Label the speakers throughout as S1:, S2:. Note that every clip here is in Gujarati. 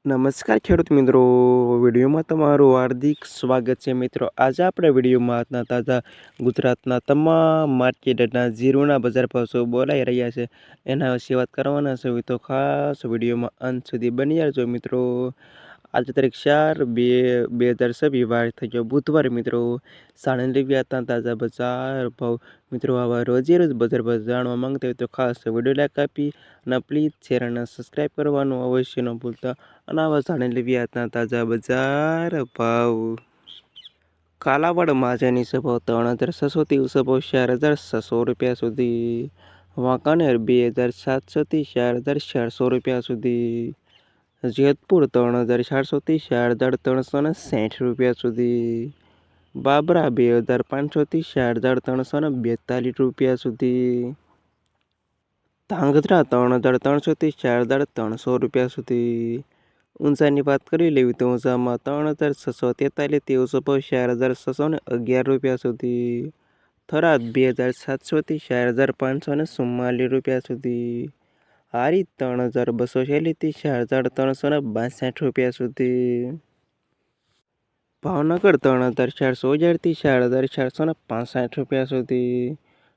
S1: નમસ્કાર ખેડૂત મિત્રો, વિડીયોમાં તમારું હાર્દિક સ્વાગત છે મિત્રો. આજે આપણે વિડીયોમાં આજના તાજા ગુજરાતના તમામ માર્કેટના જીરુના બજાર ભાવ શું બોલાઈ રહ્યા છે એના વિશે વાત કરવાના છે. તો ખાસ વિડીયોમાં અંત સુધી બની રહેજો મિત્રો. આજે તારીખ 4/2/2026 વાર થઈ ગયો બુધવાર મિત્રો. સાણંદ લેવીના તાજા બજાર ભાવ મિત્રો. આવા રોજે રોજ બજાર ભાવ જાણવા માંગતા હોય તો ખાસ વિડીયો લાઈક આપી અને પ્લીઝ શેર અને સબસ્ક્રાઈબ કરવાનું અવશ્ય ન ભૂલતા. અને આવા સાણંદ લેવીના તાજા બજાર ભાવ. કાલાવડ માજાની ભાવ 3600 ભાવ 4600 રૂપિયા સુધી. વાંકાનેર 2700 થી 4400 રૂપિયા સુધી. જેતપુર 3400 થી 4360 રૂપિયા સુધી. બાબરા 2500 થી 4342 રૂપિયા સુધી. ધાંગધ્રા 3300 થી 4300 રૂપિયા સુધી. ઊંઝાની વાત કરી લેવી તો ઊંઝામાં 3643 થી 4611 રૂપિયા સુધી. થરાદ 2700 થી 4544 રૂપિયા સુધી. હારી 3246 થી 4362 રૂપિયા સુધી. ભાવનગર 3411 થી 4465 રૂપિયા સુધી.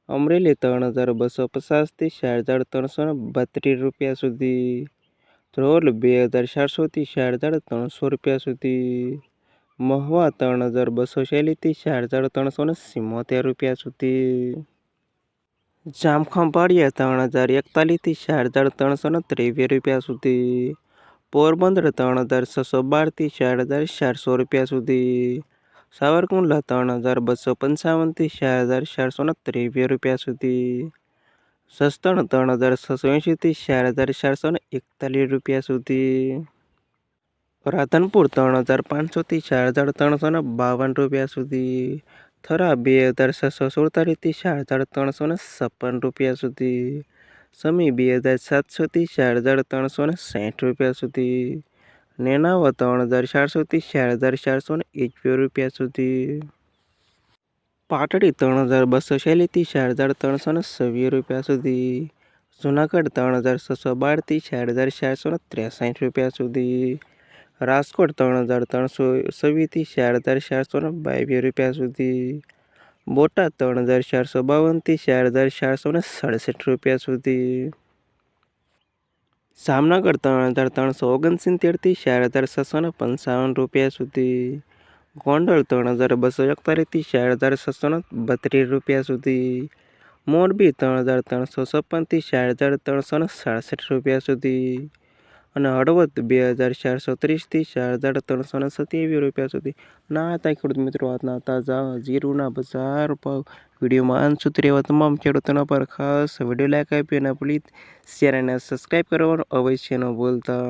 S1: અમરેલી 3250 થી 4332 રૂપિયા સુધી. ધ્રોલ 2400 થી 4300 રૂપિયા સુધી. મહુવા 3246 થી 4374 રૂપિયા સુધી. જામખંભાળિયા 3041 થી 4323 રૂપિયા સુધી. પોરબંદર 3612 થી 4400 રૂપિયા સુધી. સાવરકુંડલા 3255 થી 4423 રૂપિયા સુધી. સસ્તણ 3680 થી 4441 રૂપિયા સુધી. રાધનપુર 3500 થી 4352 રૂપિયા સુધી. થરા 2647 થી 4356 રૂપિયા સુધી. સમી 2700 થી 4360 રૂપિયા સુધી. નેનાવા 3400 થી 4421 રૂપિયા સુધી. પાટડી 3246 થી 4326 રૂપિયા સુધી. જુનાગઢ 3612 થી 4463 રૂપિયા સુધી. રાજકોટ 3326 થી 4422 રૂપિયા સુધી. બોટાદ 3452 થી 4467 રૂપિયા સુધી. જામનગર 3369 થી 4655 રૂપિયા સુધી. ગોંડલ 3241 થી 4632 રૂપિયા સુધી. મોરબી 3356 થી 4367 રૂપિયા સુધી. અને હળવદ 2430 થી 4327 રૂપિયા સુધી. ના હતા ખેડૂત મિત્રો આજના તાજા જીરુના બજાર ભાવ. વિડીયોમાં અંત સુધી રહેવા તમામ ખેડૂતોના પર ખાસ વિડીયો લાઈક આપી અને પ્લીઝ શેર અને સબસ્ક્રાઈબ કરવાનું અવશ્ય ન ભૂલતા.